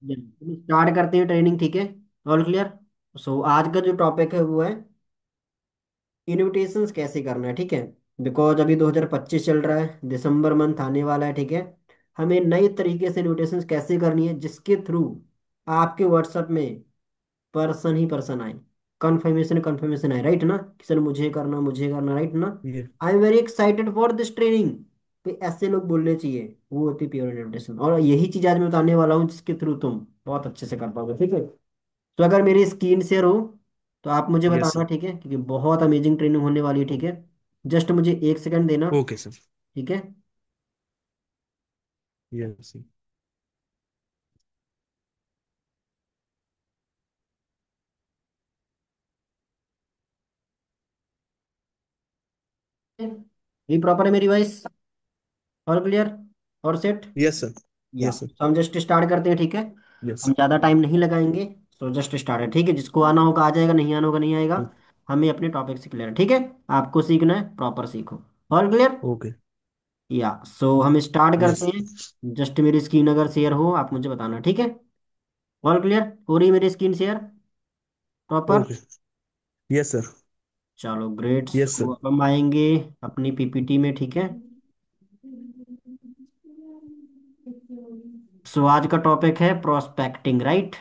Start करते हैं training, ठीक है। All clear. सो आज का जो टॉपिक है वो है इनविटेशंस कैसे करना है, ठीक है। बिकॉज अभी 2025 चल रहा है, दिसंबर मंथ आने वाला है, ठीक है। हमें नए तरीके से इनविटेशंस कैसे करनी है जिसके थ्रू आपके व्हाट्सएप में पर्सन ही पर्सन आए, कंफर्मेशन कंफर्मेशन आए, राइट ना, कि सर मुझे करना, राइट ना। ये I am very excited for this training. पे ऐसे लोग बोलने चाहिए, वो होती प्योर इनविटेशन। और यही चीज आज मैं बताने वाला हूँ जिसके थ्रू तुम बहुत अच्छे से कर पाओगे, ठीक है। तो अगर मेरी स्क्रीन शेयर हो तो आप मुझे यस बताना, सर। ठीक है, क्योंकि बहुत अमेजिंग ट्रेनिंग होने वाली है, ठीक है। जस्ट मुझे 1 सेकंड देना, ओके सर। ठीक है। Yes sir. ये प्रॉपर है मेरी वॉइस? और क्लियर और सेट? Yes sir. या यस सर। तो हम जस्ट स्टार्ट करते हैं, ठीक है। यस। हम ज़्यादा टाइम नहीं लगाएंगे। सो जस्ट स्टार्ट है, ठीक है। जिसको आना होगा आ जाएगा, नहीं आना होगा नहीं आएगा। हमें अपने टॉपिक से क्लियर है, ठीक है। आपको सीखना है, प्रॉपर सीखो। All clear? ओके। या सो हम स्टार्ट यस। करते हैं। जस्ट मेरी स्क्रीन अगर शेयर हो आप मुझे बताना, ठीक है। All clear? हो रही है मेरी screen share proper? Okay. Yes sir. चलो ग्रेट। Yes so sir. अब हम आएंगे अपनी पीपीटी में, ठीक है। सो आज का टॉपिक है प्रोस्पेक्टिंग, राइट।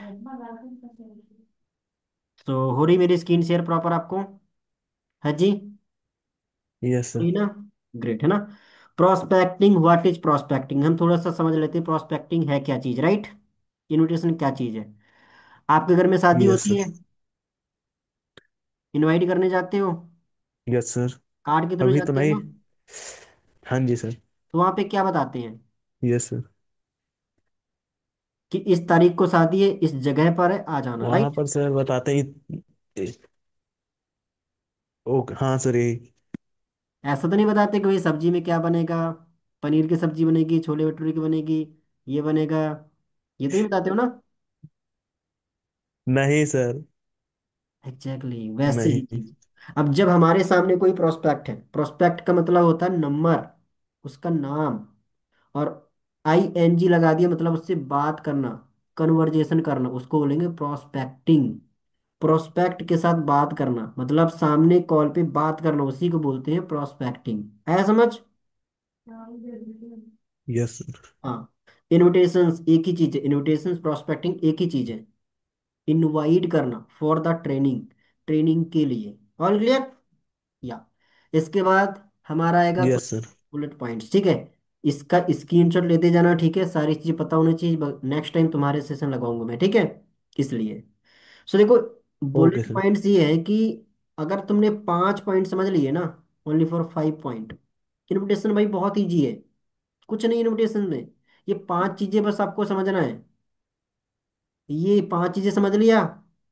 तो हो रही मेरी स्क्रीन शेयर प्रॉपर आपको? है जी? Yes sir. ठीक ना? ग्रेट, है ना। प्रोस्पेक्टिंग, व्हाट इज प्रोस्पेक्टिंग, हम थोड़ा सा समझ लेते हैं प्रोस्पेक्टिंग है क्या चीज, राइट। इनविटेशन क्या चीज है। आपके घर में शादी यस होती सर। है, इनवाइट करने जाते हो, यस सर। कार्ड के थ्रू अभी तो जाते हो नहीं। ना। हाँ जी सर। तो वहां पे क्या बताते हैं यस सर। कि इस तारीख को शादी है, इस जगह पर है, आ जाना, वहां राइट। पर सर बताते ही। ओके हाँ सर यही। ऐसा तो नहीं बताते कि भाई सब्जी में क्या बनेगा, पनीर की सब्जी बनेगी, छोले भटूरे की बनेगी, ये बनेगा, ये तो नहीं बताते हो ना। नहीं सर। एग्जैक्टली वैसे ही नहीं। चीज। अब जब हमारे सामने कोई प्रोस्पेक्ट है, प्रोस्पेक्ट का मतलब होता है नंबर, उसका नाम, और ING लगा दिया मतलब उससे बात करना, कन्वर्जेशन करना, उसको बोलेंगे प्रोस्पेक्टिंग। प्रोस्पेक्ट के साथ बात करना मतलब सामने कॉल पे बात करना, उसी को बोलते हैं प्रोस्पेक्टिंग। है समझ? Yes sir. हाँ। इनविटेशंस एक ही चीज है, इनविटेशंस प्रोस्पेक्टिंग एक ही चीज है। इनवाइट करना फॉर द ट्रेनिंग, ट्रेनिंग के लिए। All clear? या इसके बाद हमारा आएगा कुछ यस सर। बुलेट पॉइंट्स, ठीक है। इसका स्क्रीनशॉट लेते जाना, ठीक है। सारी चीजें पता होनी चाहिए, नेक्स्ट टाइम तुम्हारे सेशन लगाऊंगा मैं, ठीक है। इसलिए सो देखो, ओके बुलेट सर। पॉइंट्स ये है कि अगर तुमने 5 पॉइंट समझ लिए ना, ओनली फॉर 5 पॉइंट, इन्विटेशन भाई बहुत ईजी है। कुछ नहीं इन्विटेशन में, ये 5 चीजें बस आपको समझना है। ये 5 चीजें समझ लिया,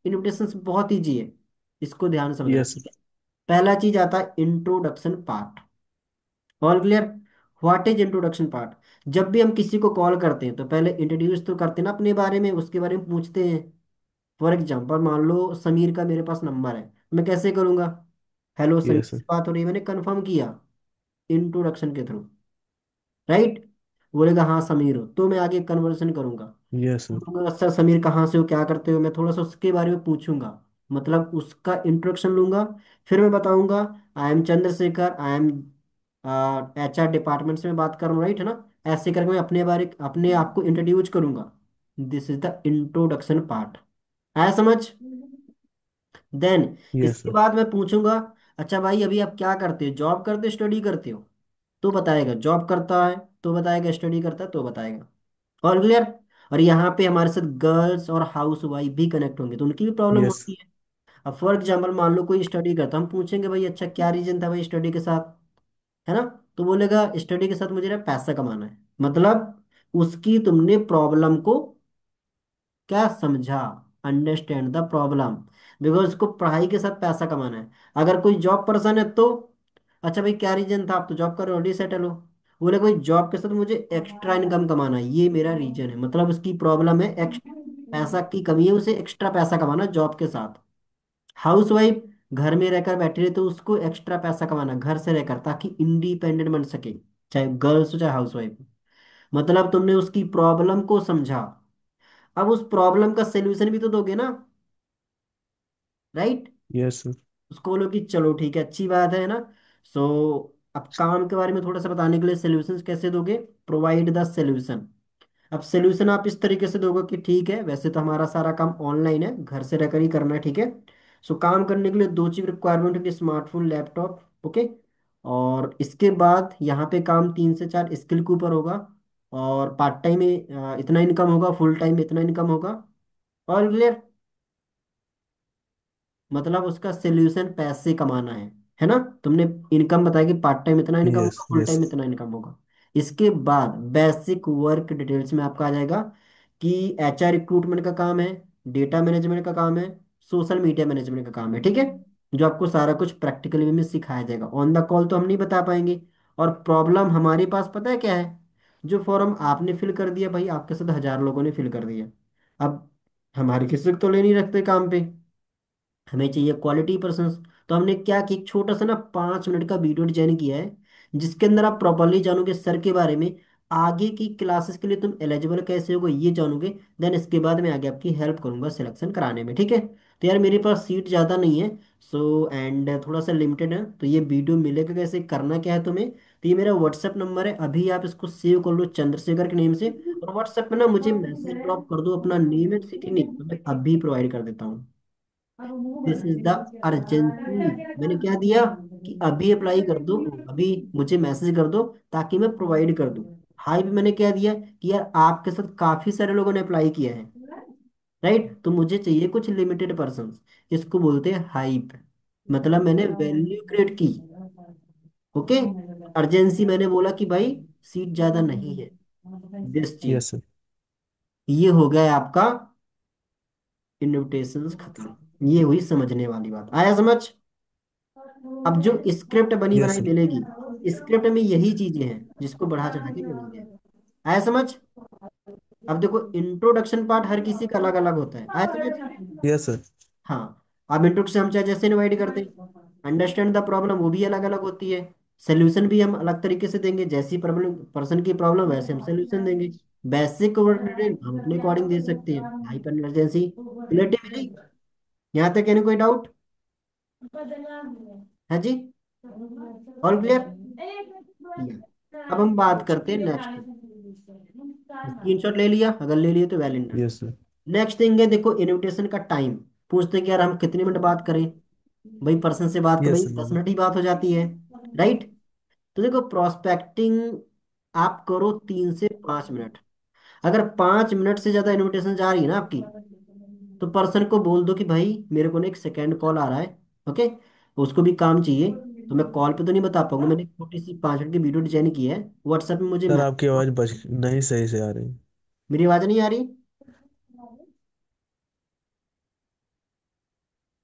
इन्विटेशन बहुत ईजी है। इसको ध्यान से समझना, यस ठीक है। सर। पहला चीज आता है introduction part. All clear? What is introduction part? जब भी हम किसी को कॉल करते हैं तो पहले इंट्रोड्यूस तो करते हैं ना अपने बारे में, उसके बारे में पूछते हैं। फॉर एग्जाम्पल मान लो समीर का मेरे पास नंबर है, मैं कैसे करूंगा? हेलो समीर यस से सर। बात हो रही है, मैंने कंफर्म किया इंट्रोडक्शन के थ्रू, राइट। बोलेगा हाँ समीर हो, तो मैं आगे कन्वर्सेशन करूंगा। Yes sir. बोलूंगा, अच्छा समीर कहाँ से हो, क्या करते हो, मैं थोड़ा सा उसके बारे में पूछूंगा, मतलब उसका इंट्रोडक्शन लूंगा। फिर मैं बताऊंगा I am Chandrashekhar, I am HR department से मैं बात कर रहा हूँ, राइट, है ना। ऐसे करके मैं अपने आप को इंट्रोड्यूस करूंगा। This is the introduction part. आया समझ? देन यस इसके सर। बाद मैं पूछूंगा, अच्छा भाई अभी आप क्या करते हो, जॉब करते हो स्टडी करते हो? तो बताएगा जॉब करता है, तो बताएगा स्टडी करता है, तो बताएगा। All clear? और यहाँ पे हमारे साथ गर्ल्स और हाउस वाइफ भी कनेक्ट होंगे तो उनकी भी प्रॉब्लम यस। होती है। अब फॉर एग्जाम्पल मान लो कोई स्टडी करता, हम पूछेंगे भाई अच्छा क्या रीजन था भाई स्टडी के साथ, है ना। तो बोलेगा स्टडी के साथ मुझे ना पैसा कमाना है, मतलब उसकी तुमने प्रॉब्लम को क्या समझा, अंडरस्टैंड द प्रॉब्लम। बिकॉज उसको पढ़ाई के साथ पैसा कमाना है। अगर कोई जॉब पर्सन है तो अच्छा भाई क्या रीजन था, आप तो जॉब कर रहे हो ऑलरेडी सेटल हो। बोले कोई जॉब के साथ मुझे एक्स्ट्रा इनकम कमाना है, ये मेरा रीजन है, मतलब उसकी प्रॉब्लम है पैसा की कमी है, उसे एक्स्ट्रा पैसा कमाना जॉब के साथ। हाउस वाइफ घर में रहकर बैठी रहे तो उसको एक्स्ट्रा पैसा कमाना घर से रहकर, ताकि इंडिपेंडेंट बन सके, चाहे गर्ल्स हो चाहे हाउस वाइफ। मतलब तुमने उसकी प्रॉब्लम को समझा। अब उस प्रॉब्लम का सोल्यूशन भी तो दोगे ना, राइट। Yes sir. उसको बोलो कि चलो ठीक है, अच्छी बात है ना। सो अब काम के बारे में थोड़ा सा बताने के लिए, सोल्यूशन कैसे दोगे, प्रोवाइड द सोल्यूशन। अब सोल्यूशन आप इस तरीके से दोगे कि ठीक है, वैसे तो हमारा सारा काम ऑनलाइन है, घर से रहकर ही करना है, ठीक है। सो काम करने के लिए दो चीज रिक्वायरमेंट होगी, स्मार्टफोन, लैपटॉप, ओके। और इसके बाद यहाँ पे काम 3 से 4 स्किल के ऊपर होगा। और पार्ट टाइम में इतना इनकम होगा, फुल टाइम में इतना इनकम होगा। और क्लियर। मतलब उसका सोल्यूशन पैसे कमाना है ना। तुमने इनकम बताया कि पार्ट टाइम इतना इनकम यस होगा, फुल यस टाइम इतना इनकम होगा। इसके बाद बेसिक वर्क डिटेल्स में आपका आ जाएगा कि एचआर रिक्रूटमेंट का काम है, डेटा मैनेजमेंट का काम है, सोशल मीडिया मैनेजमेंट का काम है, ठीक है। जो आपको सारा कुछ प्रैक्टिकली वे में सिखाया जाएगा, ऑन द कॉल तो हम नहीं बता पाएंगे। और प्रॉब्लम हमारे पास पता है क्या है, जो फॉर्म आपने फिल कर दिया भाई, आपके साथ 1,000 लोगों ने फिल कर दिया। अब हमारे किसी को तो ले नहीं रखते काम पे, हमें चाहिए क्वालिटी पर्सन। तो हमने क्या कि एक छोटा सा ना 5 मिनट का वीडियो डिजाइन किया है, जिसके अंदर आप प्रॉपरली जानोगे सर के बारे में, आगे की क्लासेस के लिए तुम एलिजिबल कैसे होगे ये जानोगे। देन इसके बाद मैं आगे आपकी हेल्प करूंगा सिलेक्शन कराने में, ठीक है। तो यार मेरे पास सीट ज़्यादा नहीं है, सो एंड थोड़ा सा लिमिटेड है, तो ये वीडियो मिलेगा कैसे, करना क्या है तुम्हें। तो ये मेरा व्हाट्सएप नंबर है, अभी आप इसको सेव कर लो चंद्रशेखर के नेम से। और व्हाट्सएप पे ना मुझे मैसेज ड्रॉप कर दो, अपना नेम एंड सिटी नेम, तो मैं अभी प्रोवाइड कर देता हूँ। This is the urgency. मैंने क्या दिया कि अभी अप्लाई कर दो, अभी मुझे मैसेज कर दो, ताकि मैं प्रोवाइड कर दूं। हाई पे मैंने क्या दिया कि यार आपके साथ काफी सारे लोगों ने अप्लाई किया है, राइट, तो मुझे चाहिए कुछ लिमिटेड पर्सन। इसको बोलते हैं हाइप। मतलब मैंने वैल्यू क्रिएट की, ओके। अर्जेंसी मैंने बोला कि भाई सीट ज्यादा नहीं है, दिस चीज। Yes sir. ये हो गया है आपका इनविटेशंस खत्म। ये हुई समझने वाली बात, आया समझ। अब जो स्क्रिप्ट बनी यस बनाई सर। मिलेगी, स्क्रिप्ट में यही चीजें हैं जिसको बढ़ा चढ़ा के बोला गया है। आया समझ। अब देखो इंट्रोडक्शन पार्ट हर किसी का अलग अलग होता है, आया समझ। Yes sir. हाँ। अब इंट्रोडक्शन हम चाहे जैसे इनवाइट करते हैं, अंडरस्टैंड द प्रॉब्लम वो भी अलग अलग होती है। सोल्यूशन भी हम अलग तरीके से देंगे, जैसी प्रॉब्लम पर्सन की प्रॉब्लम वैसे हम सोल्यूशन देंगे। बेसिक वर्क डिटेल हम अपने अकॉर्डिंग दे सकते हैं, हाइपर इमरजेंसी, रिलेटिवली। यहाँ तक यानी कोई डाउट है जी, ऑल क्लियर। अब हम बात करते हैं नेक्स्ट। स्क्रीनशॉट ले लिया, अगर ले लिए तो वैलिड है। Yes sir. नेक्स्ट थिंग है, देखो इनविटेशन का टाइम। पूछते हैं कि यार हम कितने मिनट बात करें। भाई पर्सन से बात कर यस भाई सर। 10 मिनट ही बात हो जाती है, राइट। तो देखो प्रोस्पेक्टिंग आप करो 3 से 5 मिनट। अगर 5 मिनट से ज्यादा इनविटेशन जा रही है ना आपकी, तो पर्सन को बोल दो कि भाई मेरे को ना एक सेकेंड कॉल आ रहा है, ओके। उसको भी काम चाहिए, तो मैं कॉल पे तो नहीं बता पाऊंगा, मैंने एक छोटी सी 5 मिनट की वीडियो डिजाइन की है, व्हाट्सएप में मुझे सर मैसेज। आपकी आवाज़ बच नहीं सही से आ रही। मेरी आवाज नहीं आ रही,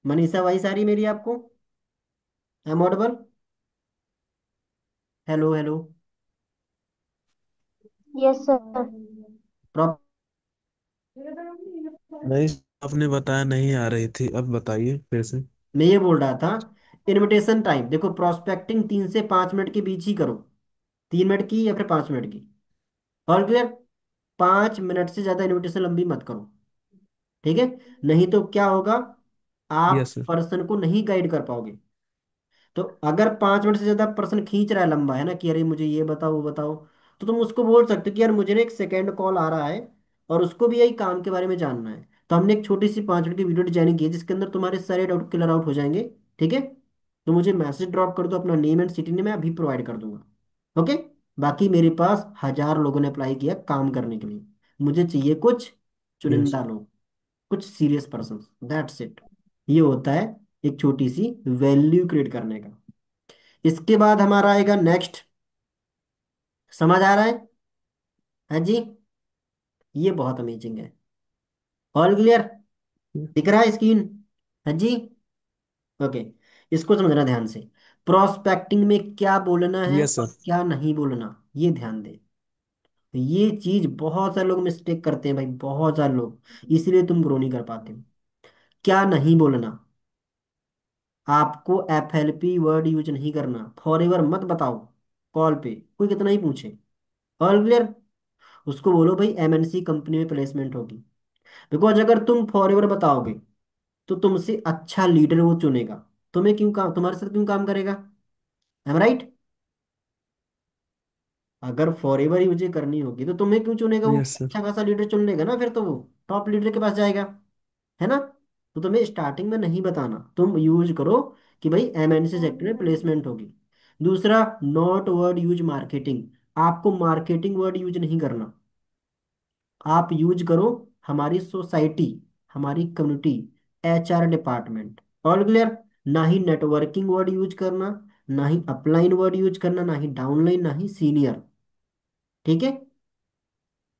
मनीषा वॉइस आ रही मेरी आपको, I am audible, hello hello. Yes sir. Prop नहीं, आपने बताया नहीं आ रही थी, अब बताइए फिर से। मैं ये बोल रहा था, इनविटेशन टाइम देखो, प्रोस्पेक्टिंग 3 से 5 मिनट के बीच ही करो, 3 मिनट की या फिर 5 मिनट की। और क्लियर, 5 मिनट से ज्यादा इनविटेशन लंबी मत करो, ठीक है। नहीं तो क्या होगा, आप यस सर। पर्सन को नहीं गाइड कर पाओगे। तो अगर 5 मिनट से ज्यादा पर्सन खींच रहा है लंबा, है ना, कि अरे मुझे ये बताओ वो बताओ, तो तुम उसको बोल सकते हो कि यार मुझे ना एक सेकेंड कॉल आ रहा है, और उसको भी यही काम के बारे में जानना है। तो हमने एक छोटी सी 5 मिनट की वीडियो डिजाइनिंग की है, जिसके अंदर तुम्हारे सारे डाउट क्लियर आउट हो जाएंगे, ठीक है। तो मुझे मैसेज ड्रॉप कर दो, अपना नेम एंड सिटी ने मैं अभी प्रोवाइड कर दूंगा, ओके। बाकी मेरे पास 1,000 लोगों ने अप्लाई किया काम करने के लिए, मुझे चाहिए कुछ यस। चुनिंदा लोग, कुछ सीरियस पर्सन, दैट्स इट। ये होता है एक छोटी सी वैल्यू क्रिएट करने का। इसके बाद हमारा आएगा नेक्स्ट, समझ आ रहा है जी। ये बहुत अमेजिंग है, ऑल क्लियर, दिख रहा है स्क्रीन, है जी, ओके। इसको समझना ध्यान से, प्रोस्पेक्टिंग में क्या बोलना है यस और सर। क्या नहीं बोलना, ये ध्यान दे। ये चीज बहुत सारे लोग मिस्टेक करते हैं भाई, बहुत सारे लोग, इसलिए तुम ग्रो नहीं कर पाते हो। क्या नहीं बोलना, आपको एफएलपी वर्ड यूज नहीं करना, फॉरएवर मत बताओ कॉल पे, कोई कितना ही पूछे, ऑल क्लियर। उसको बोलो भाई एमएनसी कंपनी में प्लेसमेंट होगी, बिकॉज अगर तुम फॉर एवर बताओगे तो तुमसे अच्छा लीडर वो चुनेगा। तुम्हें क्यों काम, तुम्हारे साथ क्यों काम करेगा? Am right? अगर फॉर एवर ही मुझे करनी होगी तो तुम्हें क्यों चुनेगा वो? Yes sir. अच्छा खासा लीडर चुन लेगा ना, फिर तो वो टॉप लीडर के पास जाएगा, है ना? तो तुम्हें स्टार्टिंग में नहीं बताना, तुम यूज करो कि भाई एमएनसी सेक्टर में प्लेसमेंट होगी। दूसरा, नॉट वर्ड यूज मार्केटिंग। आपको मार्केटिंग वर्ड यूज नहीं करना। आप यूज करो हमारी सोसाइटी, हमारी community, HR department. All clear? ना ही नेटवर्किंग वर्ड यूज करना, ना ही अपलाइन वर्ड यूज करना, ना ही डाउनलाइन, ना ही सीनियर। ठीक है?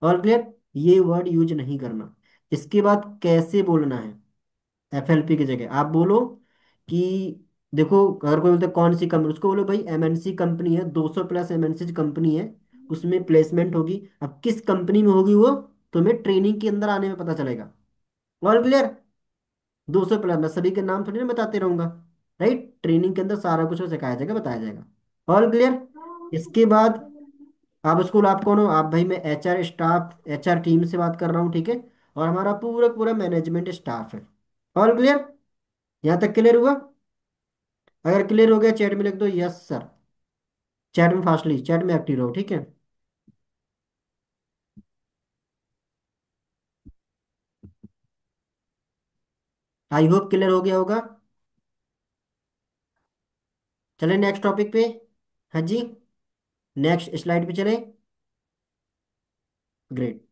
All clear? ये वर्ड यूज नहीं करना। इसके बाद कैसे बोलना है? एफएलपी की जगह आप बोलो कि देखो, अगर कोई बोलते हैं कौन सी कंपनी, उसको बोलो भाई एमएनसी कंपनी है, 200 प्लस एमएनसी कंपनी है, उसमें प्लेसमेंट होगी। अब किस कंपनी में होगी वो तुम्हें ट्रेनिंग के अंदर आने में पता चलेगा। All clear? 200 प्लस, मैं सभी के नाम थोड़ी ना बताते रहूंगा। राइट? ट्रेनिंग के अंदर सारा कुछ सिखाया जाएगा, बताया जाएगा। All clear? इसके बाद आप स्कूल, आप कौन हो? आप भाई, मैं एचआर स्टाफ, एचआर टीम से बात कर रहा हूँ, ठीक है? और हमारा पूरा पूरा मैनेजमेंट स्टाफ है। All clear? यहाँ तक क्लियर हुआ? अगर क्लियर हो गया चैट में लिख दो यस सर। चैट में फास्टली, चैट में एक्टिव रहो, ठीक है? आई होप क्लियर हो गया होगा। चले नेक्स्ट टॉपिक पे। हाँ जी, नेक्स्ट स्लाइड पे चले। ग्रेट।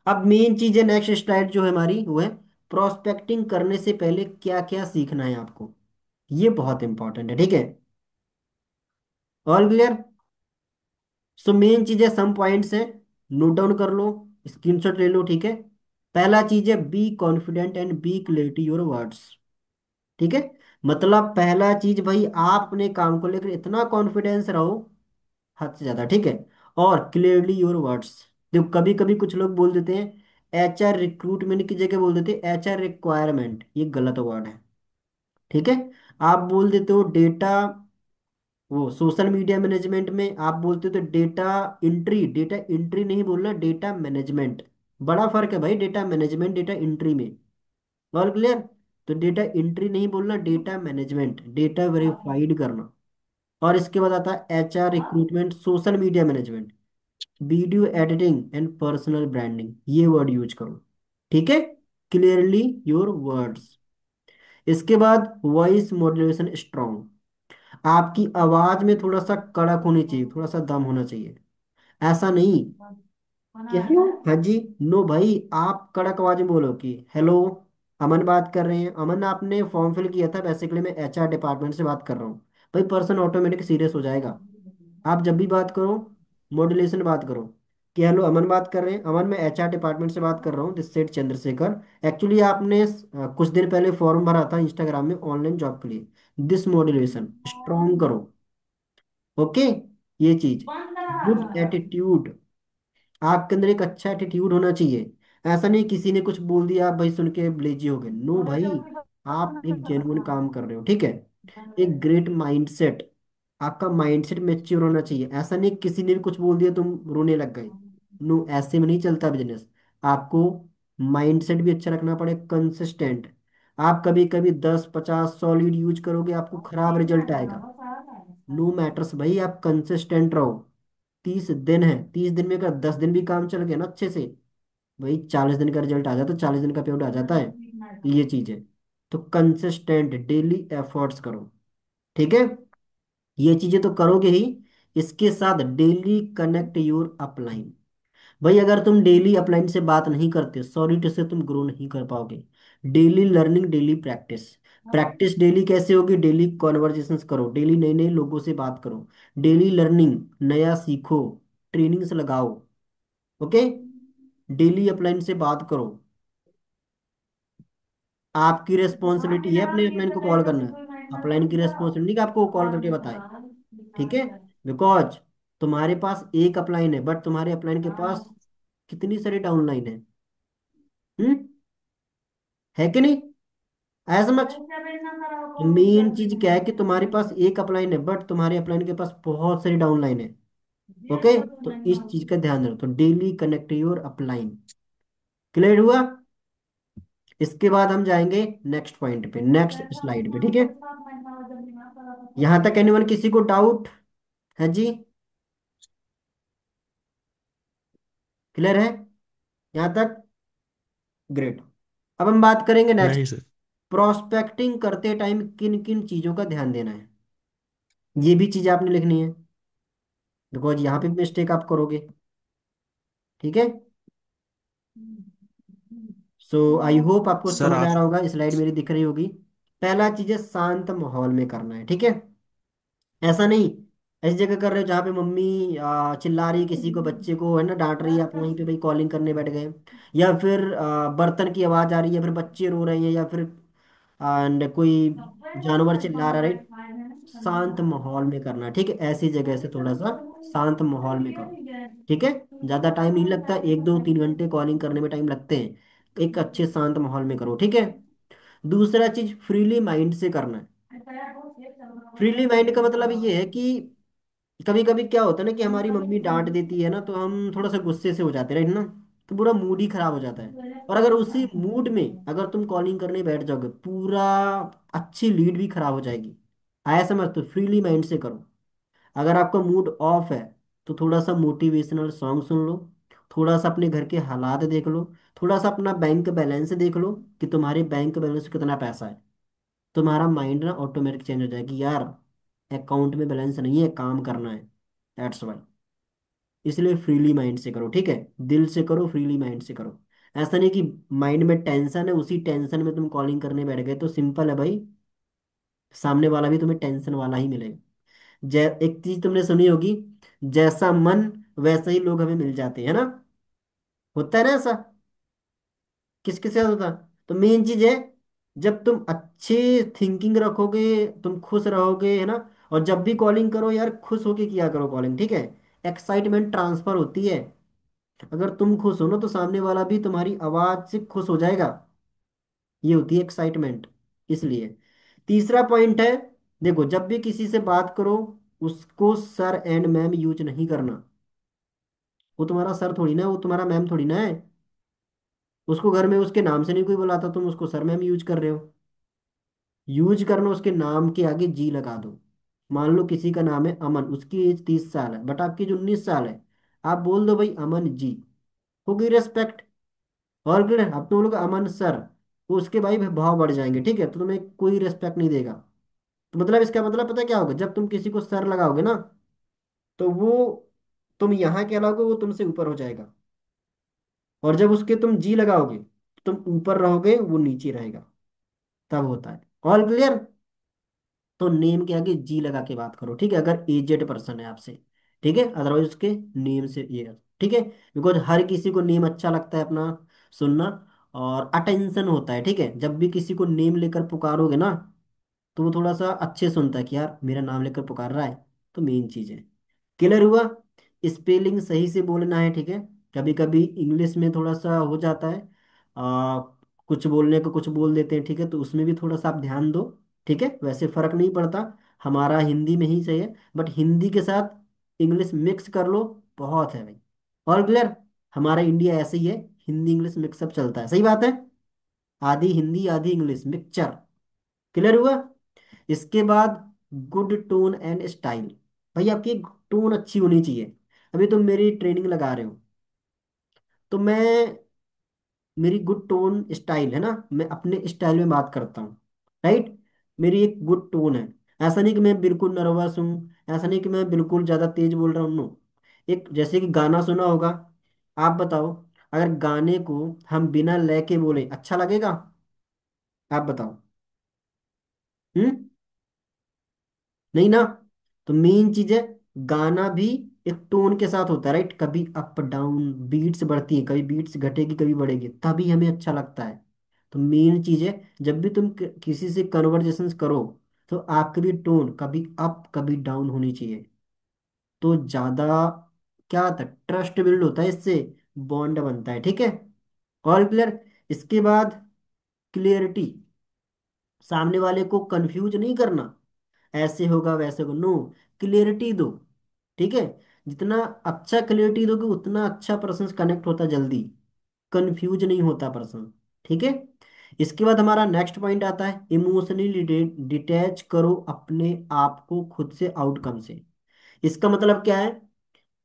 अब मेन चीज है, नेक्स्ट स्लाइड जो है हमारी वो है प्रोस्पेक्टिंग करने से पहले क्या क्या सीखना है आपको। ये बहुत इंपॉर्टेंट है, ठीक है? All clear? सो मेन चीज है, सम पॉइंट्स है, नोट डाउन कर लो, स्क्रीनशॉट ले लो, ठीक है? पहला चीज है be confident and be clarity your words. ठीक है? मतलब पहला चीज भाई, आप अपने काम को लेकर इतना कॉन्फिडेंस रहो, हद से ज्यादा, ठीक है? और क्लियरली योर वर्ड्स। देखो कभी कभी कुछ लोग बोल देते हैं एचआर रिक्रूटमेंट की जगह बोल देते हैं एचआर रिक्वायरमेंट, ये गलत वर्ड है। ठीक है? आप बोल देते हो डेटा, वो सोशल मीडिया मैनेजमेंट में आप बोलते हो तो डेटा एंट्री, डेटा एंट्री नहीं बोलना, डेटा मैनेजमेंट। बड़ा फर्क है भाई, डेटा मैनेजमेंट डेटा एंट्री में। All clear? तो डेटा एंट्री नहीं बोलना, डेटा मैनेजमेंट, डेटा वेरीफाइड करना। और इसके बाद आता है HR recruitment social media management, video editing and personal branding, ये वर्ड यूज करो। ठीक है? Clearly your words. इसके बाद वॉइस मॉड्यूलेशन स्ट्रॉन्ग। आपकी आवाज में थोड़ा सा कड़क होनी चाहिए, थोड़ा सा दम होना चाहिए। ऐसा नहीं कि हेलो, हाँ जी, नो भाई, आप कड़क आवाज में बोलो कि हेलो, अमन बात कर रहे हैं, अमन आपने फॉर्म फिल किया था, बेसिकली मैं एचआर डिपार्टमेंट से बात कर रहा हूँ। भाई पर्सन ऑटोमेटिक सीरियस हो जाएगा। आप जब भी बात करो, मॉड्यूलेशन बात करो कि हेलो अमन बात कर रहे हैं, अमन मैं एचआर डिपार्टमेंट से बात कर रहा हूँ, दिस सेठ चंद्रशेखर। एक्चुअली आपने कुछ दिन पहले फॉर्म भरा था इंस्टाग्राम में ऑनलाइन जॉब के लिए। दिस मॉड्यूलेशन स्ट्रॉन्ग करो। ओके? ये चीज, गुड एटीट्यूड, आपके अंदर एक अच्छा एटीट्यूड होना चाहिए। ऐसा नहीं किसी ने कुछ बोल दिया आप भाई सुन के लेजी हो गए, नो भाई, आप एक जेन्युइन काम कर रहे हो, ठीक है? एक ग्रेट माइंडसेट, आपका माइंडसेट मेच्योर होना चाहिए। ऐसा नहीं किसी ने भी कुछ बोल दिया तुम रोने लग गए, नो, ऐसे में नहीं चलता बिजनेस। आपको माइंडसेट भी अच्छा रखना पड़े, कंसिस्टेंट। आप कभी कभी 10 50 100 लीड यूज करोगे, आपको खराब रिजल्ट आएगा। नो मैटर्स भाई, आप कंसिस्टेंट रहो। 30 दिन है, 30 दिन में अगर 10 दिन भी काम चल गया ना अच्छे से, वही 40 दिन का रिजल्ट आ जाता है, 40 दिन का पेमेंट आ जाता है। ये चीज है। तो कंसिस्टेंट डेली एफर्ट्स करो। ठीक है? ये चीजें तो करोगे ही। इसके साथ डेली कनेक्ट योर अपलाइन। भाई अगर तुम डेली अपलाइन से बात नहीं करते, सॉरी टू से तुम ग्रो नहीं कर पाओगे। Daily learning, daily practice. Practice daily कैसे होगी? डेली कॉन्वर्जेशंस करो, डेली नए नए लोगों से बात करो, डेली लर्निंग, नया सीखो, ट्रेनिंग्स लगाओ। ओके? डेली अपलाइन से बात करो। आपकी रिस्पॉन्सिबिलिटी है अपने अपलाइन को कॉल करना। अपलाइन की रिस्पॉन्सिबिलिटी कि आपको कॉल करके बताए। ठीक है? बिकॉज तुम्हारे पास एक अपलाइन है, बट तुम्हारे अपलाइन के पास कितनी सारी डाउनलाइन है। हम्म? है कि नहीं? ऐसा समझ। मेन चीज क्या है कि तुम्हारे पास एक अपलाइन है, बट तुम्हारे अपलाइन के पास बहुत सारी डाउनलाइन है। ओके? तो इस चीज का ध्यान रखो, तो daily connect your upline. Clear हुआ? इसके बाद हम जाएंगे नेक्स्ट पॉइंट पे, नेक्स्ट स्लाइड पे, ठीक है। यहां तक एनीवन किसी को डाउट है जी? क्लियर है यहां तक? ग्रेट। अब हम बात करेंगे नेक्स्ट, नहीं सर। प्रोस्पेक्टिंग करते टाइम किन किन चीजों का ध्यान देना है। ये भी चीज आपने लिखनी है, बिकॉज यहाँ पे मिस्टेक आप करोगे, ठीक है। सो आई होप आपको सर समझ आ आप। रहा होगा, स्लाइड मेरी दिख रही होगी। पहला चीज है शांत माहौल में करना है, ठीक है। ऐसा नहीं ऐसी जगह कर रहे हो जहाँ पे मम्मी चिल्ला रही है किसी को, बच्चे को है ना डांट रही है, आप वहीं पे भाई कॉलिंग करने बैठ गए। या फिर बर्तन की आवाज आ रही है, फिर बच्चे रो रहे हैं, या फिर कोई जानवर चिल्ला रहा है, राइट। शांत माहौल में करना, ठीक है। ऐसी जगह से थोड़ा सा शांत माहौल में करो, ठीक है। ज्यादा टाइम नहीं लगता, 1 2 3 घंटे कॉलिंग करने में टाइम लगते हैं। एक अच्छे शांत माहौल में करो, ठीक है। दूसरा चीज फ्रीली माइंड से करना है। फ्रीली माइंड का मतलब ये है कि कभी कभी क्या होता है ना कि हमारी मम्मी डांट देती है ना, तो हम थोड़ा सा गुस्से से हो जाते हैं, राइट ना। तो पूरा मूड ही खराब हो जाता है। और अगर उसी मूड में अगर तुम कॉलिंग करने बैठ जाओगे, पूरा अच्छी लीड भी खराब हो जाएगी। आया समझ? तो फ्रीली माइंड से करो। अगर आपका मूड ऑफ है तो थोड़ा सा मोटिवेशनल सॉन्ग सुन लो, थोड़ा सा अपने घर के हालात देख लो, थोड़ा सा अपना बैंक बैलेंस देख लो कि तुम्हारे बैंक बैलेंस में कितना पैसा है। तुम्हारा माइंड ना ऑटोमेटिक चेंज हो जाएगी यार, अकाउंट में बैलेंस नहीं है, काम करना है। That's why. इसलिए फ्रीली माइंड से करो, ठीक है। दिल से करो, फ्रीली माइंड से करो। ऐसा नहीं कि माइंड में टेंशन है, उसी टेंशन में तुम कॉलिंग करने बैठ गए, तो सिंपल है भाई, सामने वाला भी तुम्हें टेंशन वाला ही मिलेगा। एक चीज तुमने सुनी होगी, जैसा मन वैसा ही लोग हमें मिल जाते हैं ना। होता है ना ऐसा? किसके साथ होता? तो मेन चीज है, जब तुम अच्छे थिंकिंग रखोगे, तुम खुश रहोगे, है ना। और जब भी कॉलिंग करो यार, खुश होके किया करो कॉलिंग, ठीक है। एक्साइटमेंट ट्रांसफर होती है। अगर तुम खुश हो ना, तो सामने वाला भी तुम्हारी आवाज से खुश हो जाएगा। ये होती है एक्साइटमेंट। इसलिए तीसरा पॉइंट है, देखो जब भी किसी से बात करो, उसको सर एंड मैम यूज नहीं करना। वो तुम्हारा सर थोड़ी ना है, वो तुम्हारा मैम थोड़ी ना है। उसको घर में उसके नाम से नहीं कोई बुलाता, तुम उसको सर मैम यूज कर रहे हो। यूज करना, उसके नाम के आगे जी लगा दो। मान लो किसी का नाम है अमन, उसकी एज 30 साल है, बट आपकी जो 19 साल है, आप बोल दो भाई अमन जी। हो गई रेस्पेक्ट। और फिर अब तुम लोग अमन सर, तो उसके भाई भाव बढ़ जाएंगे, ठीक है। तो तुम्हें कोई रेस्पेक्ट नहीं देगा। तो मतलब इसका मतलब पता है क्या होगा, जब तुम किसी को सर लगाओगे ना, तो वो तुम यहाँ कहलाओगे, वो तुमसे ऊपर हो जाएगा। और जब उसके तुम जी लगाओगे, तुम ऊपर रहोगे, वो नीचे रहेगा। तब होता है। All clear? तो नेम के आगे जी लगा के बात करो, ठीक है, अगर एजेड पर्सन है आपसे। ठीक है, अदरवाइज उसके नेम से ये, ठीक है। बिकॉज हर किसी को नेम अच्छा लगता है अपना सुनना, और अटेंशन होता है, ठीक है। जब भी किसी को नेम लेकर पुकारोगे ना, तो वो थोड़ा सा अच्छे सुनता है कि यार मेरा नाम लेकर पुकार रहा है। तो मेन चीज है। क्लियर हुआ? स्पेलिंग सही से बोलना है, ठीक है। कभी कभी इंग्लिश में थोड़ा सा हो जाता है, आ, कुछ बोलने को कुछ बोल देते हैं, ठीक है। तो उसमें भी थोड़ा सा आप ध्यान दो, ठीक है। वैसे फर्क नहीं पड़ता, हमारा हिंदी में ही सही है, बट हिंदी के साथ इंग्लिश मिक्स कर लो, बहुत है भाई। और क्लियर? हमारा इंडिया ऐसे ही है, हिंदी इंग्लिश मिक्सअप चलता है, सही बात है। आधी हिंदी आधी इंग्लिश मिक्सचर। क्लियर हुआ? इसके बाद गुड टोन एंड स्टाइल। भाई आपकी टोन अच्छी होनी चाहिए। अभी तुम मेरी ट्रेनिंग लगा रहे हो, तो मैं, मेरी गुड टोन स्टाइल है ना, मैं अपने स्टाइल में बात करता हूँ, राइट। मेरी एक गुड टोन है। ऐसा नहीं कि मैं बिल्कुल नर्वस हूँ, ऐसा नहीं कि मैं बिल्कुल ज़्यादा तेज बोल रहा हूँ, नो। एक जैसे कि गाना सुना होगा, आप बताओ, अगर गाने को हम बिना लय के बोले अच्छा लगेगा? आप बताओ। हम्म? नहीं ना। तो मेन चीज है, गाना भी एक टोन के साथ होता है, राइट। कभी अप डाउन बीट्स बढ़ती है, कभी बीट्स घटेगी, कभी बढ़ेगी, तभी हमें अच्छा लगता है। तो मेन चीज है, जब भी तुम किसी से कन्वर्जेशन करो, तो आपकी भी टोन कभी अप कभी डाउन होनी चाहिए। तो ज्यादा क्या होता है, ट्रस्ट बिल्ड होता है इससे, बॉन्ड बनता है, ठीक है। All clear? इसके बाद क्लियरिटी, सामने वाले को कंफ्यूज नहीं करना, ऐसे होगा वैसे होगा, नो। क्लियरिटी दो, ठीक है। जितना अच्छा क्लियरिटी दोगे, उतना अच्छा पर्सन कनेक्ट होता जल्दी, कंफ्यूज नहीं होता पर्सन, ठीक है। इसके बाद हमारा नेक्स्ट पॉइंट आता है, इमोशनली डिटैच करो अपने आप को खुद से, आउटकम से। इसका मतलब क्या है?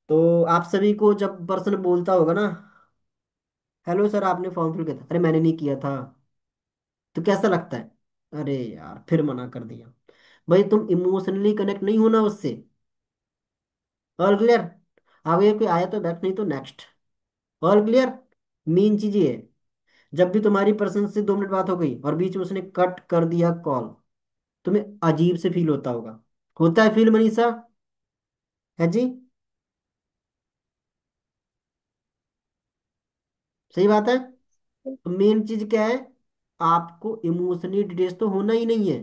तो आप सभी को जब पर्सन बोलता होगा ना, हेलो सर आपने फॉर्म फिल किया था, अरे मैंने नहीं किया था, तो कैसा लगता है? अरे यार फिर मना कर दिया। भाई तुम इमोशनली कनेक्ट नहीं होना उससे। All clear? आगे कोई आया तो बैक, नहीं तो नेक्स्ट। All clear? मेन चीज ये है, जब भी तुम्हारी पर्सन से 2 मिनट बात हो गई और बीच में उसने कट कर दिया कॉल, तुम्हें अजीब से फील होता होगा। होता है फील मनीषा? है जी? सही बात है। तो मेन चीज क्या है, आपको इमोशनली डिटेच तो होना ही नहीं है।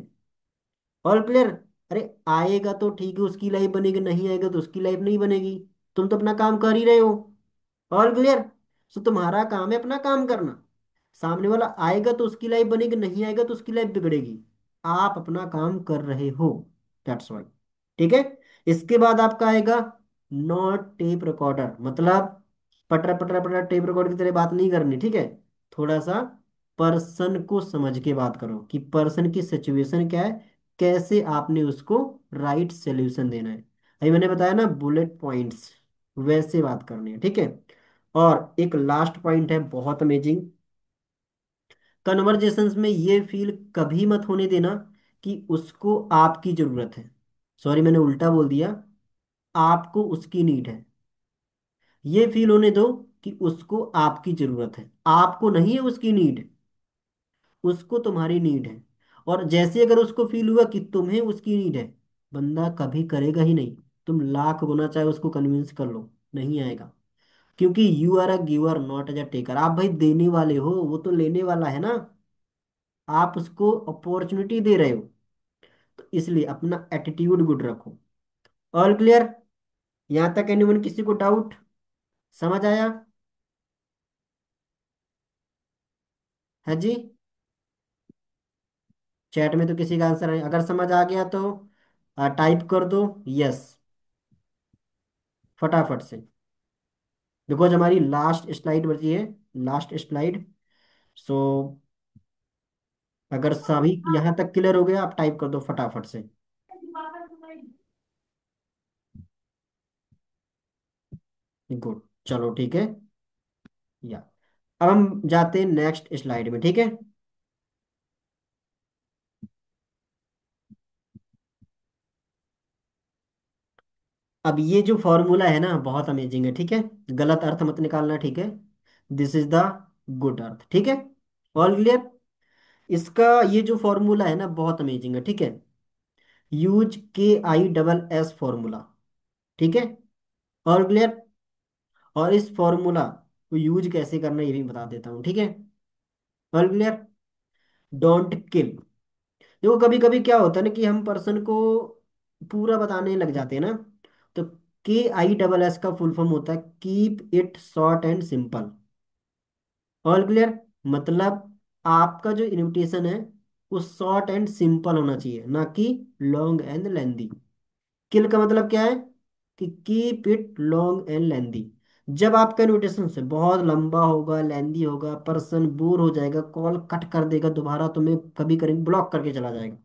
All clear? अरे आएगा तो ठीक है, उसकी लाइफ बनेगी, नहीं आएगा तो उसकी लाइफ नहीं बनेगी। तुम तो अपना काम कर ही रहे हो। All clear? सो तुम्हारा काम है अपना काम करना। सामने वाला आएगा तो उसकी लाइफ बनेगी, नहीं आएगा तो उसकी लाइफ बिगड़ेगी। आप अपना काम कर रहे हो, दैट्स वाई। ठीक है। इसके बाद आपका आएगा नॉट टेप रिकॉर्डर, मतलब पटरा पटरा पटरा टेप रिकॉर्ड की तरह बात नहीं करनी, ठीक है। थोड़ा सा पर्सन को समझ के बात करो कि पर्सन की सिचुएशन क्या है, कैसे आपने उसको राइट सॉल्यूशन देना है। अभी मैंने बताया ना बुलेट पॉइंट्स, वैसे बात करनी है, ठीक है। और एक लास्ट पॉइंट है बहुत अमेजिंग, कन्वर्जेशंस में ये फील कभी मत होने देना कि उसको आपकी जरूरत है। सॉरी मैंने उल्टा बोल दिया, आपको उसकी नीड है। ये फील होने दो कि उसको आपकी जरूरत है, आपको नहीं है उसकी नीड, उसको तुम्हारी नीड है। और जैसे अगर उसको फील हुआ कि तुम्हें उसकी नीड है, बंदा कभी करेगा ही नहीं। तुम लाख गुना चाहे उसको कन्विंस कर लो, नहीं आएगा। क्योंकि you are a giver not as a taker, आप भाई देने वाले हो, वो तो लेने वाला है ना। आप उसको अपॉर्चुनिटी दे रहे हो, तो इसलिए अपना एटीट्यूड गुड रखो। All clear? यहां तक एनीवन, किसी को डाउट? समझ आया? है जी? चैट में तो किसी का आंसर है, अगर समझ आ गया तो टाइप कर दो यस, फटाफट से। बिकॉज हमारी लास्ट स्लाइड बची है, लास्ट स्लाइड। सो अगर सभी यहां तक क्लियर हो गया, आप टाइप कर दो फटाफट से। गुड, चलो ठीक है। या अब हम जाते हैं नेक्स्ट स्लाइड में, ठीक है। अब ये जो फॉर्मूला है ना बहुत अमेजिंग है, ठीक है। गलत अर्थ मत निकालना, ठीक है। दिस इज द गुड अर्थ, ठीक है। All clear? इसका ये जो फॉर्मूला है ना बहुत अमेजिंग है, ठीक है। यूज KISS फॉर्मूला, ठीक है। All clear? और इस फॉर्मूला को यूज कैसे करना है ये भी बता देता हूँ, ठीक है। All clear? Don't kill. देखो कभी कभी क्या होता है ना कि हम पर्सन को पूरा बताने लग जाते हैं ना, तो KISS का फुल फॉर्म होता है keep it short and simple. All clear? मतलब आपका जो इनविटेशन है वो शॉर्ट एंड सिंपल होना चाहिए, ना कि लॉन्ग एंड लेंदी। किल का मतलब क्या है कि कीप इट लॉन्ग एंड लेंदी। जब आपका इनविटेशन से बहुत लंबा होगा, लेंदी होगा, पर्सन बोर हो जाएगा, कॉल कट कर देगा, दोबारा तुम्हें कभी करेंगे ब्लॉक करके चला जाएगा,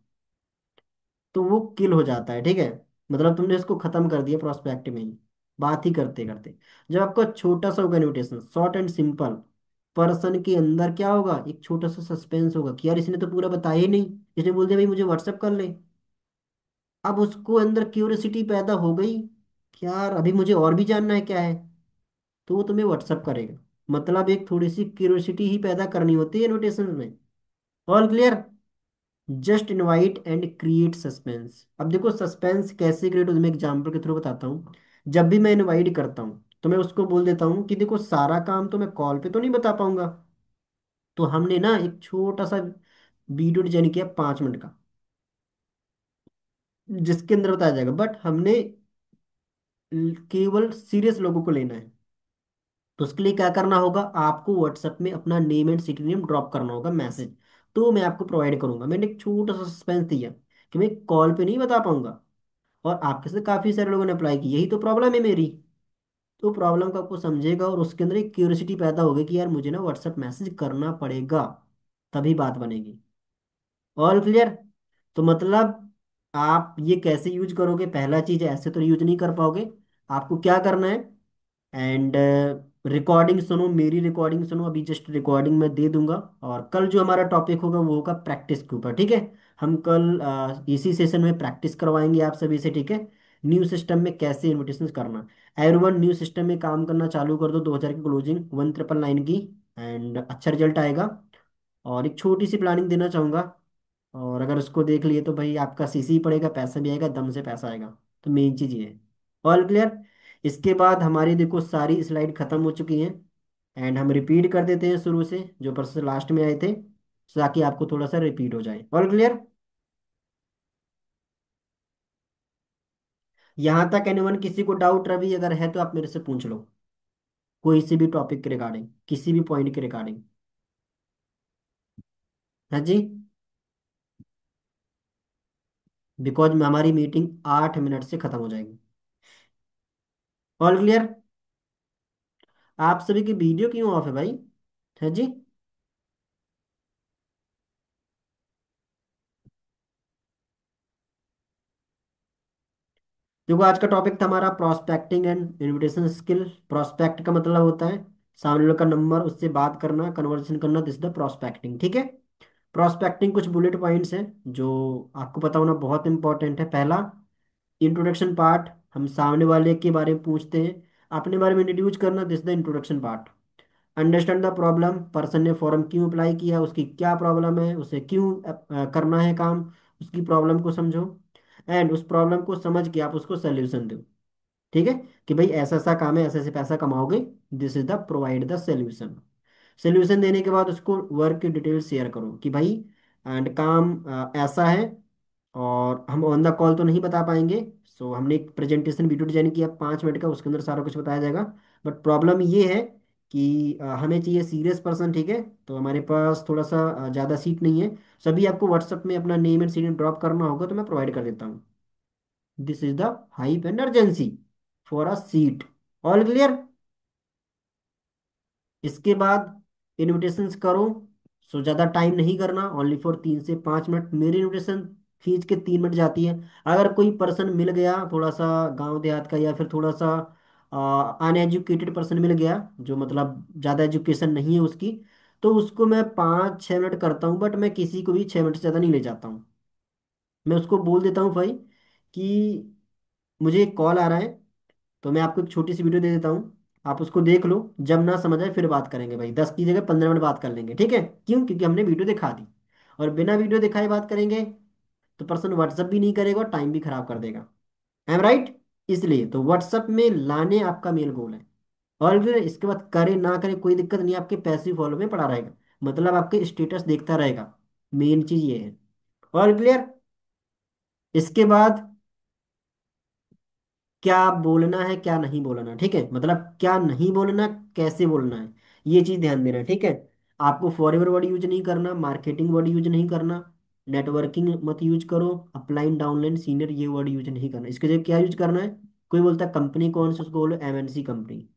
तो वो किल हो जाता है, ठीक है। मतलब तुमने इसको खत्म कर दिया प्रोस्पेक्ट में ही, बात ही करते करते। जब आपका छोटा सा होगा invitation, short and simple, person के अंदर क्या होगा, एक छोटा सा सस्पेंस होगा कि यार इसने तो पूरा बताया ही नहीं, इसने बोल दिया भाई मुझे व्हाट्सएप कर ले। अब उसको अंदर क्यूरियोसिटी पैदा हो गई कि यार अभी मुझे और भी जानना है क्या है, तो वो तुम्हें व्हाट्सएप करेगा। मतलब एक थोड़ी सी क्यूरियोसिटी ही पैदा करनी होती है इन्विटेशन में। All clear? Just invite and create suspense. अब देखो सस्पेंस कैसे क्रिएट हो, मैं एग्जाम्पल के थ्रू बताता हूँ। जब भी मैं इनवाइट करता हूँ तो मैं उसको बोल देता हूँ कि देखो सारा काम तो मैं कॉल पे तो नहीं बता पाऊंगा, तो हमने ना एक छोटा सा वीडियो डिजाइन किया 5 मिनट का, जिसके अंदर बताया जाएगा, बट हमने केवल सीरियस लोगों को लेना है। तो उसके लिए क्या करना होगा, आपको व्हाट्सएप में अपना name and city name drop करना होगा मैसेज, तो मैं आपको प्रोवाइड करूंगा। मैंने एक छोटा सा सस्पेंस दिया कि मैं कॉल पे नहीं बता पाऊंगा। और आपके से काफी सारे लोगों ने अप्लाई की, यही तो प्रॉब्लम है मेरी। तो प्रॉब्लम को आपको समझेगा और उसके अंदर एक क्यूरियोसिटी पैदा होगी कि यार मुझे ना व्हाट्सएप मैसेज करना पड़ेगा। तभी बात बनेगी। All clear. तो मतलब आप ये कैसे यूज करोगे, पहला चीज ऐसे तो यूज नहीं कर पाओगे। आपको क्या करना है, एंड रिकॉर्डिंग सुनो, मेरी रिकॉर्डिंग सुनो, अभी जस्ट रिकॉर्डिंग मैं दे दूंगा। और कल जो हमारा टॉपिक होगा वो होगा प्रैक्टिस के ऊपर, ठीक है। हम कल इसी सेशन में प्रैक्टिस करवाएंगे आप सभी से, ठीक है। न्यू सिस्टम में कैसे इन्विटेशन करना। एवरीवन न्यू सिस्टम में काम करना चालू कर दो, 2000 की क्लोजिंग 1999 की, एंड अच्छा रिजल्ट आएगा। और एक छोटी सी प्लानिंग देना चाहूँगा, और अगर उसको देख लिए तो भाई आपका सीसी पड़ेगा, पैसा भी आएगा, दम से पैसा आएगा। तो मेन चीज़ ये है। All clear. इसके बाद हमारी देखो सारी स्लाइड खत्म हो चुकी हैं, एंड हम रिपीट कर देते हैं शुरू से जो पर्सन लास्ट में आए थे, ताकि आपको थोड़ा सा रिपीट हो जाए। All clear. यहाँ तक एनीवन किसी को डाउट रवि अगर है तो आप मेरे से पूछ लो, कोई से भी टॉपिक के रिगार्डिंग, किसी भी पॉइंट के रिगार्डिंग। हाँ जी। बिकॉज हमारी मीटिंग 8 मिनट से खत्म हो जाएगी। All clear. आप सभी की वीडियो क्यों ऑफ है भाई। है जी। देखो आज का टॉपिक था हमारा prospecting and invitation skill. Prospect का मतलब होता है सामने वाले का नंबर, उससे बात करना, कन्वर्सेशन करना, दिस द प्रोस्पेक्टिंग, ठीक है। प्रोस्पेक्टिंग कुछ बुलेट पॉइंट्स हैं जो आपको पता होना बहुत इंपॉर्टेंट है। पहला, इंट्रोडक्शन पार्ट, हम सामने वाले के बारे में पूछते हैं, अपने बारे में इंट्रोड्यूस करना, this the introduction part. Understand the problem, person ने फॉर्म क्यों अप्लाई किया, उसकी क्या प्रॉब्लम है, उसे क्यों करना है काम, उसकी प्रॉब्लम को समझो, एंड उस प्रॉब्लम को समझ के आप उसको सोल्यूशन दो, ठीक है। कि भाई ऐसा ऐसा काम है, ऐसे ऐसे पैसा कमाओगे, this is the provide the solution. Solution देने के बाद उसको वर्क की डिटेल शेयर करो कि भाई एंड काम ऐसा है, और हम ऑन द कॉल तो नहीं बता पाएंगे। सो हमने एक प्रेजेंटेशन वीडियो डिजाइन किया 5 मिनट का, उसके अंदर सारा कुछ बताया जाएगा। बट प्रॉब्लम ये है कि हमें चाहिए सीरियस पर्सन, ठीक है। तो हमारे पास थोड़ा सा ज़्यादा सीट नहीं है। सभी आपको व्हाट्सएप में अपना नेम एंड सीट ड्रॉप करना होगा, तो मैं प्रोवाइड कर देता हूँ। This is the hype and urgency for a seat. All clear. इसके बाद इनविटेशंस करो। सो ज़्यादा टाइम नहीं करना, ओनली फॉर 3 से 5 मिनट। मेरी इनविटेशन खींच के 3 मिनट जाती है। अगर कोई पर्सन मिल गया थोड़ा सा गांव देहात का, या फिर थोड़ा सा अनएजुकेटेड पर्सन मिल गया, जो मतलब ज़्यादा एजुकेशन नहीं है उसकी, तो उसको मैं 5-6 मिनट करता हूँ। बट मैं किसी को भी 6 मिनट से ज़्यादा नहीं ले जाता हूँ। मैं उसको बोल देता हूँ भाई कि मुझे एक कॉल आ रहा है, तो मैं आपको एक छोटी सी वीडियो दे देता हूँ, आप उसको देख लो, जब ना समझ आए फिर बात करेंगे भाई, 10 की जगह 15 मिनट बात कर लेंगे, ठीक है। क्यों? क्योंकि हमने वीडियो दिखा दी। और बिना वीडियो दिखाए बात करेंगे तो पर्सन व्हाट्सअप भी नहीं करेगा और टाइम भी खराब कर देगा। I am right. इसलिए तो व्हाट्सअप में लाने आपका मेन गोल है। और फिर इसके बाद करे ना करे कोई दिक्कत नहीं, आपके पैसिव फॉलो में पड़ा रहेगा, मतलब आपके स्टेटस देखता रहेगा। मेन चीज ये है। और क्लियर। इसके बाद क्या बोलना है क्या नहीं बोलना, ठीक है। मतलब क्या नहीं बोलना, कैसे बोलना है, ये चीज ध्यान देना है, ठीक है। आपको फॉरएवर वर्ड यूज नहीं करना, मार्केटिंग वर्ड यूज नहीं करना, नेटवर्किंग मत यूज करो, अपलाइन डाउनलाइन सीनियर ये वर्ड यूज नहीं करना। इसके जगह क्या यूज करना है। कोई बोलता है कंपनी कौन सी, उसको बोलो एमएनसी कंपनी,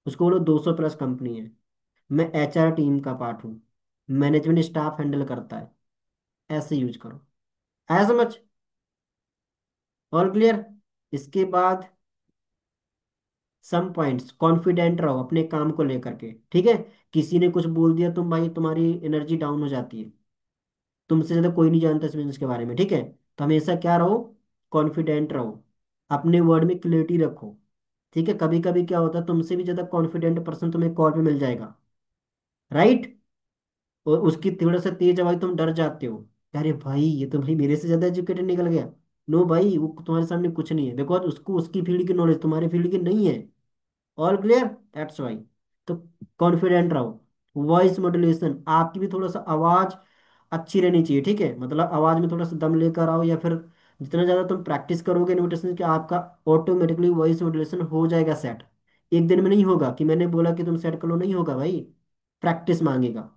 उसको बोलो 200 प्लस कंपनी है, मैं एचआर टीम का पार्ट हूँ, मैनेजमेंट स्टाफ हैंडल करता है, ऐसे यूज करो। है समझ। All clear. इसके बाद सम पॉइंट्स, कॉन्फिडेंट रहो अपने काम को लेकर के, ठीक है। किसी ने कुछ बोल दिया, तुम भाई तुम्हारी एनर्जी डाउन हो जाती है। तुमसे ज्यादा कोई नहीं जानता इस बिजनेस के बारे में, ठीक है। तो हमेशा क्या रहो, कॉन्फिडेंट रहो, अपने वर्ड में क्लियरिटी रखो, ठीक है। कभी कभी क्या होता है, तुमसे भी ज्यादा कॉन्फिडेंट पर्सन तुम्हें कॉल पे मिल जाएगा, राइट। और उसकी थोड़ा सा तेज आवाज, तुम डर जाते हो, अरे भाई ये तो भाई मेरे से ज्यादा एजुकेटेड निकल गया। नो भाई, वो तुम्हारे सामने कुछ नहीं है, बिकॉज उसको उसकी फील्ड की नॉलेज तुम्हारी फील्ड की नहीं है। All clear. That's why. तो कॉन्फिडेंट रहो। वॉइस मॉड्यूलेशन, आपकी भी थोड़ा सा आवाज अच्छी रहनी चाहिए, ठीक है। मतलब आवाज में थोड़ा सा दम लेकर आओ, या फिर जितना ज्यादा तुम प्रैक्टिस करोगे इनविटेशन की, आपका ऑटोमेटिकली वॉइस मॉड्यूलेशन हो जाएगा सेट। एक दिन में नहीं होगा कि मैंने बोला कि तुम सेट कर लो, नहीं होगा भाई, प्रैक्टिस मांगेगा।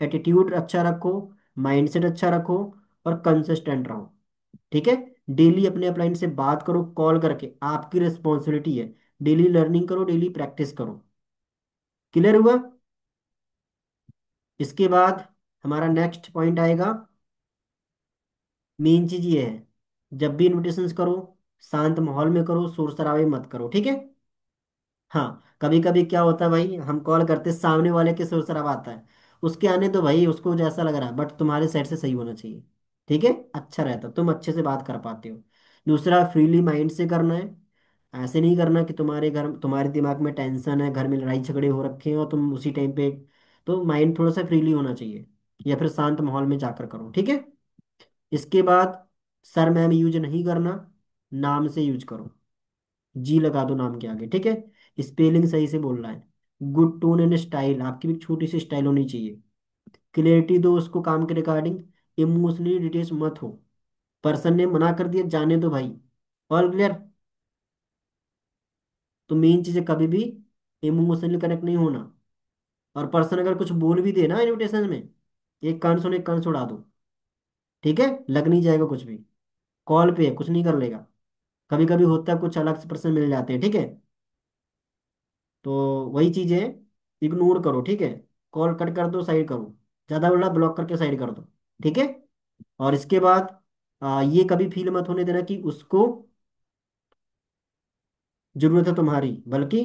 एटीट्यूड अच्छा रखो, माइंडसेट अच्छा रखो, और कंसिस्टेंट रहो, ठीक है। डेली अपने अपलाइन से बात करो कॉल करके, आपकी रिस्पॉन्सिबिलिटी है। डेली लर्निंग करो, डेली प्रैक्टिस करो। क्लियर हुआ। इसके बाद हमारा नेक्स्ट पॉइंट आएगा, मेन चीज ये है, जब भी इन्विटेशंस करो शांत माहौल में करो, शोर शराबे मत करो, ठीक है। हाँ, कभी कभी क्या होता है भाई, हम कॉल करते सामने वाले के शोर शराबा आता है, उसके आने दो भाई, उसको जैसा लग रहा है, बट तुम्हारे साइड से सही होना चाहिए, ठीक है, अच्छा रहता, तुम अच्छे से बात कर पाते हो। दूसरा, फ्रीली माइंड से करना है। ऐसे नहीं करना कि तुम्हारे घर, तुम्हारे दिमाग में टेंशन है, घर में लड़ाई झगड़े हो रखे हैं और तुम उसी टाइम पे, तो माइंड थोड़ा सा फ्रीली होना चाहिए, या फिर शांत माहौल में जाकर करो, ठीक है। इसके बाद, सर मैम यूज नहीं करना, नाम से यूज करो, जी लगा दो नाम के आगे, ठीक है। स्पेलिंग सही से बोलना है। गुड टोन एंड स्टाइल, आपकी भी एक छोटी सी स्टाइल होनी चाहिए। क्लियरिटी दो उसको काम के रिगार्डिंग। इमोशनली डिटेच मत हो, पर्सन ने मना कर दिया, जाने दो भाई। All clear. तो मेन चीज है, कभी भी इमोशनली कनेक्ट नहीं होना। और पर्सन अगर कुछ बोल भी दे ना इनविटेशन में, एक कान सुन एक कान से उड़ा दो, ठीक है, लग नहीं जाएगा कुछ भी। कॉल पे है, कुछ नहीं कर लेगा। कभी कभी होता है, कुछ अलग से पर्सन मिल जाते हैं, ठीक है। तो वही चीज है, इग्नोर करो, ठीक है। कॉल कट कर दो, साइड करो, ज्यादा बोला ब्लॉक करके साइड कर दो, ठीक है। और इसके बाद, ये कभी फील मत होने देना कि उसको जरूरत है तुम्हारी, बल्कि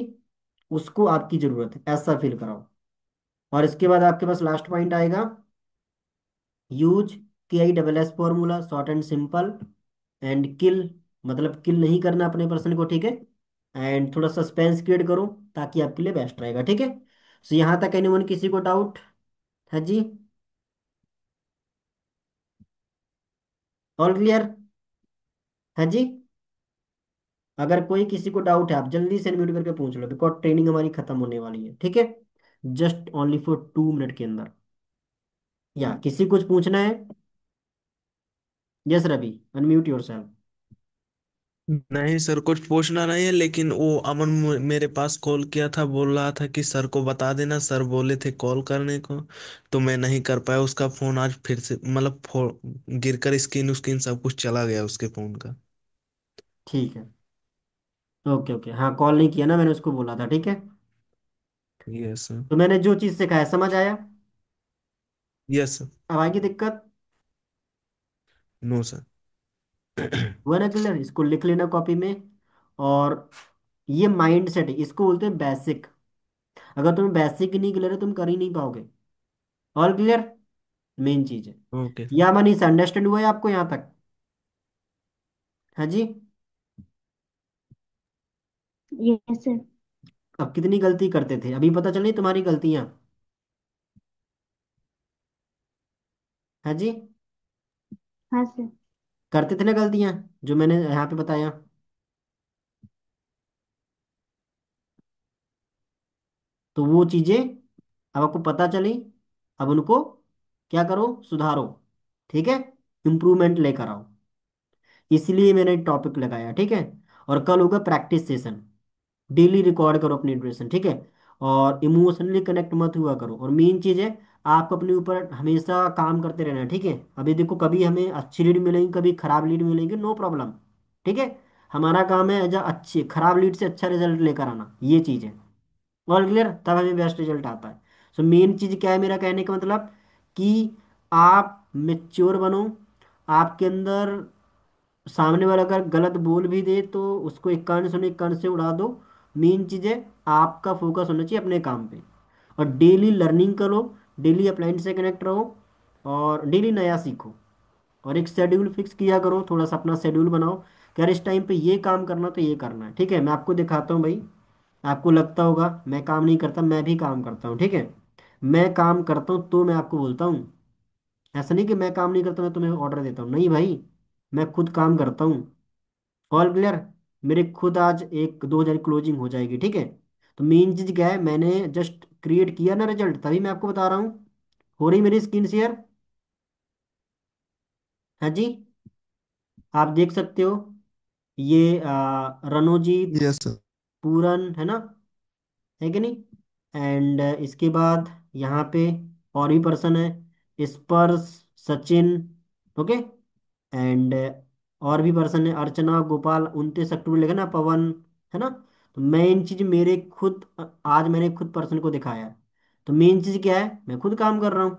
उसको आपकी जरूरत है, ऐसा फील कराओ। और इसके बाद आपके पास लास्ट पॉइंट आएगा, use KISS formula, short and simple. And kill, मतलब किल नहीं करना अपने पर्सन को, ठीक है। एंड थोड़ा सस्पेंस क्रिएट करो, ताकि आपके लिए बेस्ट रहेगा, ठीक है। सो यहाँ तक एनीवन, किसी को डाउट है जी? ऑल क्लियर है जी? अगर कोई किसी को डाउट है, आप जल्दी से अनम्यूट करके पूछ लो, बिकॉज ट्रेनिंग हमारी खत्म होने वाली है, ठीक है। जस्ट ओनली फॉर 2 मिनट के अंदर। या किसी कुछ पूछना है? Yes Ravi, unmute yourself. नहीं सर, कुछ पूछना नहीं है, लेकिन वो अमन मेरे पास कॉल किया था, बोल रहा था कि सर को बता देना, सर बोले थे कॉल करने को। तो मैं नहीं कर पाया, उसका फोन आज फिर से मतलब गिरकर स्क्रीन स्क्रीन सब कुछ चला गया उसके फोन का। ठीक है, ओके ओके, हाँ कॉल नहीं किया ना, मैंने उसको बोला था, ठीक है। Yes sir. तो मैंने जो चीज़ सिखाया समझ आया? Yes sir. अब आएगी दिक्कत? No sir. हुआ ना क्लियर? इसको लिख लेना कॉपी में। और ये माइंड सेट है, इसको बोलते हैं बेसिक। अगर तुम्हें बेसिक ही नहीं क्लियर है, तुम कर ही नहीं पाओगे। ऑल क्लियर, मेन चीज है। ओके। या मनीष, अंडरस्टैंड हुआ है आपको यहाँ तक? हाँ जी। Yes sir. अब कितनी गलती करते थे, अभी पता चली तुम्हारी गलतियां? हाँ जी। हाँ सर। करते थे ना गलतियां, जो मैंने यहाँ पे बताया? तो वो चीजें अब आपको पता चली, अब उनको क्या करो, सुधारो, ठीक है, इम्प्रूवमेंट लेकर आओ। इसलिए मैंने टॉपिक लगाया, ठीक है। और कल होगा प्रैक्टिस सेशन, डेली रिकॉर्ड करो अपनी ड्यूरेशन, ठीक है। और इमोशनली कनेक्ट मत हुआ करो, और मेन चीज़ है, आपको अपने ऊपर हमेशा काम करते रहना है, ठीक है। अभी देखो, कभी हमें अच्छी लीड मिलेंगी, कभी खराब लीड मिलेंगी, नो प्रॉब्लम, ठीक है। हमारा काम है एज अच्छी खराब लीड से अच्छा रिजल्ट लेकर आना, ये चीज़ है। ऑल क्लियर, तब हमें बेस्ट रिजल्ट आता है। सो मेन चीज़ क्या है, मेरा कहने का मतलब कि आप मेच्योर बनो। आपके अंदर सामने वाला अगर गलत बोल भी दे, तो उसको एक कान सुने एक कान से उड़ा दो। मेन चीज़ है, आपका फोकस होना चाहिए अपने काम पे। और डेली लर्निंग करो, डेली अपलाइन से कनेक्ट रहो, और डेली नया सीखो। और एक शेड्यूल फिक्स किया करो, थोड़ा सा अपना शेड्यूल बनाओ कि यार इस टाइम पे ये काम करना, तो ये करना है, ठीक है। मैं आपको दिखाता हूँ भाई, आपको लगता होगा मैं काम नहीं करता, मैं भी काम करता हूँ, ठीक है। मैं काम करता हूँ तो मैं आपको बोलता हूँ, ऐसा नहीं कि मैं काम नहीं करता मैं तुम्हें ऑर्डर देता हूँ, नहीं भाई, मैं खुद काम करता हूँ। All clear. मेरे खुद आज 1-2 हज़ार क्लोजिंग हो जाएगी, ठीक है। तो मेन चीज क्या है, मैंने जस्ट क्रिएट किया ना रिजल्ट, तभी मैं आपको बता रहा हूँ। हो रही मेरी स्क्रीन शेयर? है जी? आप देख सकते हो, ये रणोजीत, यस सर। पूरन, है ना, है कि नहीं? एंड इसके बाद यहाँ पे और भी पर्सन है, स्पर्श, सचिन, ओके। एंड और भी पर्सन है, अर्चना, गोपाल, 29 अक्टूबर लिखा ना, पवन, है ना। तो मेन चीज मेरे खुद, आज मैंने खुद पर्सन को दिखाया है। तो मेन चीज क्या है, मैं खुद काम कर रहा हूँ,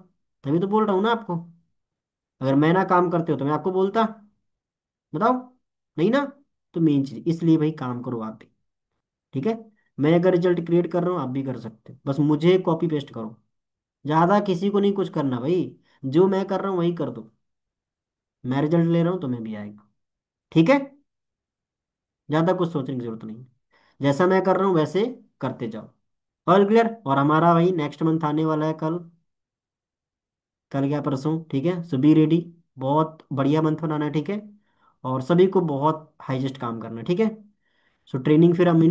अभी तो बोल रहा हूँ ना आपको। अगर मैं ना काम करते हो तो मैं आपको बोलता। बताओ। नहीं ना। तो मेन चीज इसलिए भाई काम करो आप भी। ठीक है। मैं अगर रिजल्ट क्रिएट कर रहा हूँ आप भी कर सकते हो, बस मुझे कॉपी पेस्ट करो। ज्यादा किसी को नहीं कुछ करना भाई। जो मैं कर रहा हूँ वही कर दो। मैं रिजल्ट ले रहा हूँ तुम्हें भी आएगा। ठीक है। ज्यादा कुछ सोचने की जरूरत नहीं है। जैसा मैं कर रहा हूँ वैसे करते जाओ। All clear. और हमारा भाई नेक्स्ट मंथ आने वाला है कल। कल क्या परसों, ठीक है, सो बी रेडी। बहुत बढ़िया मंथ बनाना है, ठीक है। और सभी को बहुत हाईएस्ट काम करना है, ठीक है। सो ट्रेनिंग फिर हम